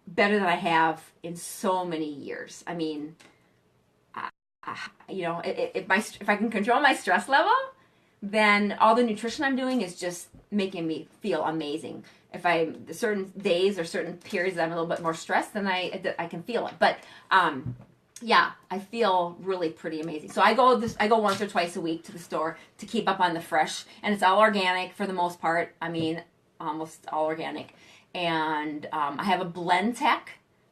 better than I have in so many years. I mean, you know, if I can control my stress level, then all the nutrition I'm doing is just making me feel amazing. If I certain days or certain periods that I'm a little bit more stressed, then I can feel it. But yeah, I feel really pretty amazing. So I go once or twice a week to the store to keep up on the fresh, and it's all organic for the most part. I mean, almost all organic. And I have a Blendtec.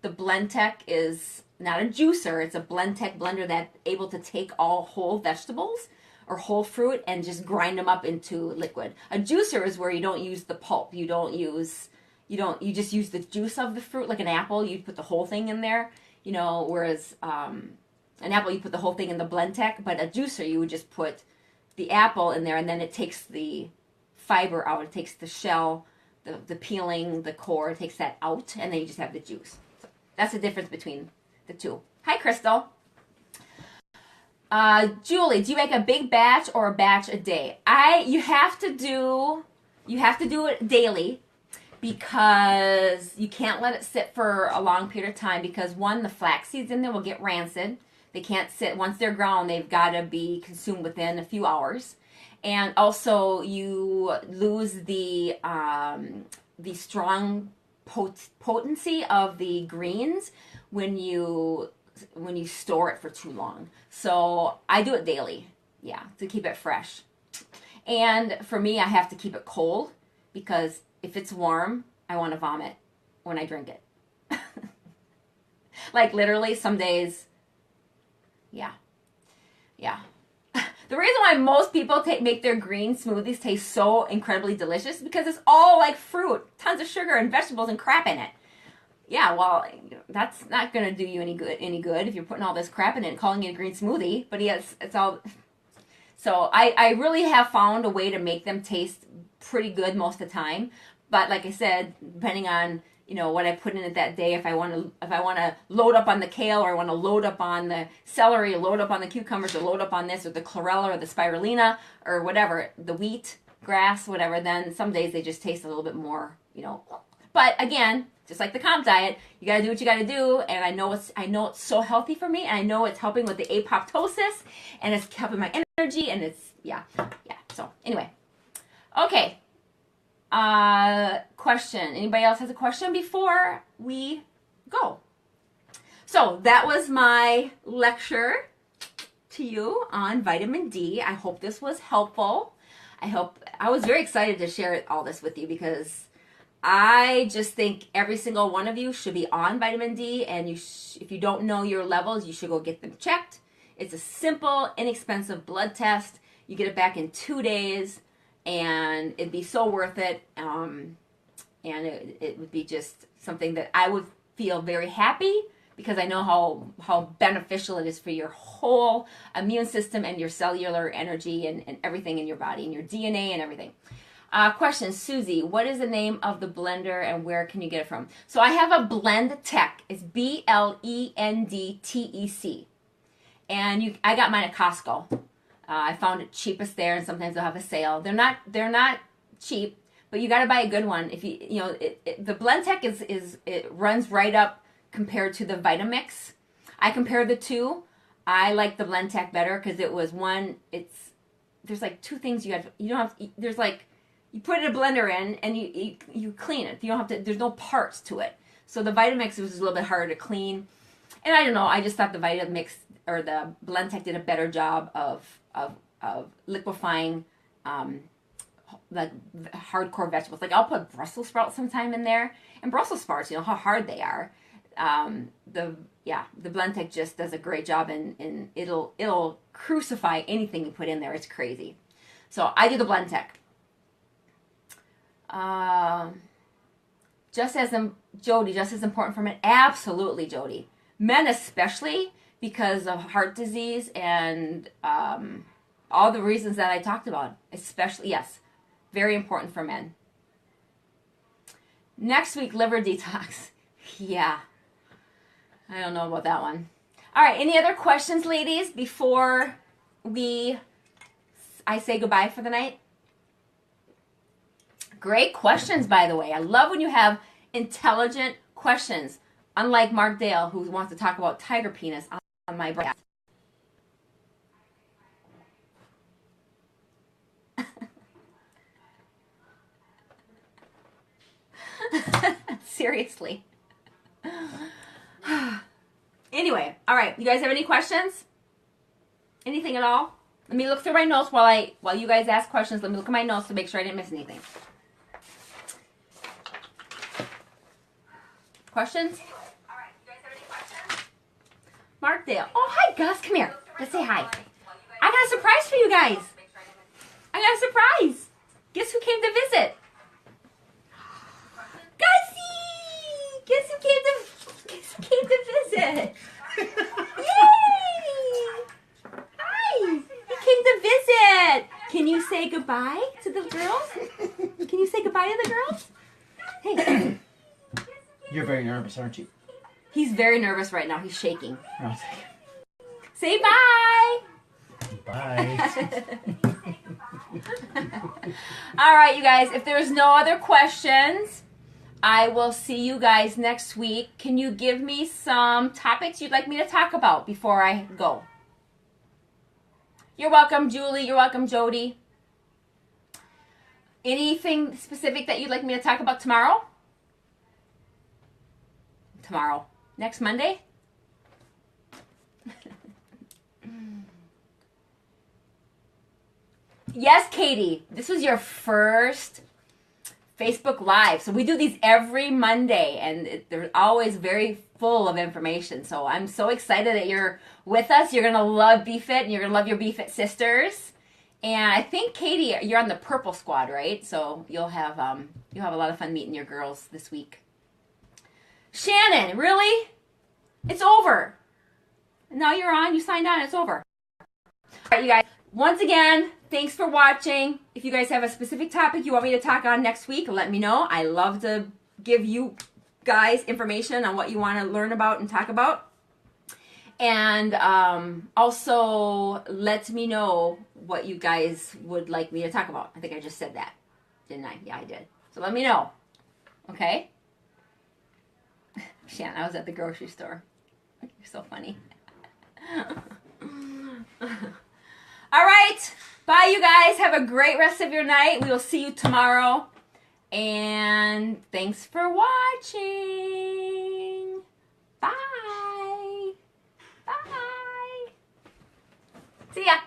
The Blendtec is not a juicer; it's a Blendtec blender that's able to take all whole vegetables or whole fruit and just grind them up into liquid. A juicer is where you don't use the pulp. You just use the juice of the fruit, like an apple. You put the whole thing in there. You know, whereas an apple, you put the whole thing in the Blendtec, but a juicer, you would just put the apple in there, and then it takes the fiber out. It takes the shell, the peeling, the core, it takes that out, and then you just have the juice. So that's the difference between the two. Hi, Crystal. Julie, do you make a big batch or a batch a day? You have to do it daily, because you can't let it sit for a long period of time, because one, the flax seeds in there will get rancid. They can't sit. Once they're ground, they've got to be consumed within a few hours. And also you lose the strong potency of the greens when you store it for too long. So I do it daily, yeah, to keep it fresh. And for me, I have to keep it cold, because if it's warm, I want to vomit when I drink it. Like literally some days, yeah. The reason why most people make their green smoothies taste so incredibly delicious is because it's all like fruit, tons of sugar and vegetables and crap in it. Yeah, well, that's not going to do you any good if you're putting all this crap in it and calling it a green smoothie. But yes, it's all. So I really have found a way to make them taste pretty good most of the time. But like I said, depending on, you know, what I put in it that day, if I want to load up on the kale, or I want to load up on the celery, or load up on the cucumbers, or load up on this, or the chlorella, or the spirulina, or whatever, the wheat grass, whatever, then some days they just taste a little bit more, you know. But again, just like the comp diet, you got to do what you got to do. And I know it's so healthy for me, and I know it's helping with the apoptosis, and it's helping my energy, and it's yeah. So anyway, okay. Question. Anybody else has a question before we go? So that was my lecture to you on vitamin D. I hope this was helpful. I was very excited to share all this with you, because I just think every single one of you should be on vitamin D, and if you don't know your levels, you should go get them checked. It's a simple, inexpensive blood test. You get it back in 2 days, and it'd be so worth it. And it would be just something that I would feel very happy, because I know how beneficial it is for your whole immune system and your cellular energy and everything in your body and your DNA and everything. Question, Susie, what is the name of the blender and where can you get it from? So I have a Blendtec. It's Blendtec. And I got mine at Costco. I found it cheapest there, and sometimes they'll have a sale. They're not cheap, but you got to buy a good one. If the Blendtec it runs right up compared to the Vitamix. I compared the two. I like the Blendtec better, because it was one. There's like two things there's like, you put a blender in and you clean it. You don't have to. There's no parts to it. So the Vitamix was a little bit harder to clean, and I don't know. I just thought the Vitamix or the Blendtec did a better job of liquefying like hardcore vegetables. Like I'll put Brussels sprouts sometime in there, and Brussels sprouts, you know how hard they are. The Blendtec just does a great job, and it'll crucify anything you put in there. It's crazy. So I do the Blendtec. Just as important for men. Absolutely, Jody. Men especially, because of heart disease and All the reasons that I talked about, especially, yes, very important for men. Next week, liver detox. Yeah, I don't know about that one. All right, any other questions, ladies, before I say goodbye for the night? Great questions, by the way. I love when you have intelligent questions, unlike Mark Dale, who wants to talk about tiger penis on my breast. Seriously. Anyway, all right. You guys have any questions? Anything at all? Let me look through my notes while you guys ask questions. Let me look at my notes to make sure I didn't miss anything. Questions? All right. You guys have any questions? Mark Dale. Oh, hi, Gus. Come here. Let's say hi. I got a surprise for you guys. I got a surprise. Guess who came to visit? Gussie! Guess who came to visit? Yay! Hi! He came to visit. Can you say goodbye to the girls? Can you say goodbye to the girls? Hey. You're very nervous, aren't you? He's very nervous right now. He's shaking. Oh, say bye. bye. All right, you guys. If there's no other questions, I will see you guys next week. Can you give me some topics you'd like me to talk about before I go? You're welcome, Julie. You're welcome, Jody. Anything specific that you'd like me to talk about tomorrow? Tomorrow. Next Monday? Yes, Katie. This was your first Facebook Live. So we do these every Monday, and they're always very full of information. So I'm so excited that you're with us. You're going to love BeFit, and you're going to love your BeFit sisters. And I think, Katie, you're on the purple squad, right? So you'll have a lot of fun meeting your girls this week. Shannon, really? It's over. Now you're on. You signed on. It's over. All right, you guys. Once again, thanks for watching. If you guys have a specific topic you want me to talk on next week, let me know. I love to give you guys information on what you want to learn about and talk about. And also, let me know what you guys would like me to talk about. I think I just said that, didn't I? Yeah, I did. So let me know. Okay? Shannon, I was at the grocery store. You're so funny. All right. Bye, you guys. Have a great rest of your night. We will see you tomorrow. And thanks for watching. Bye. Bye. See ya.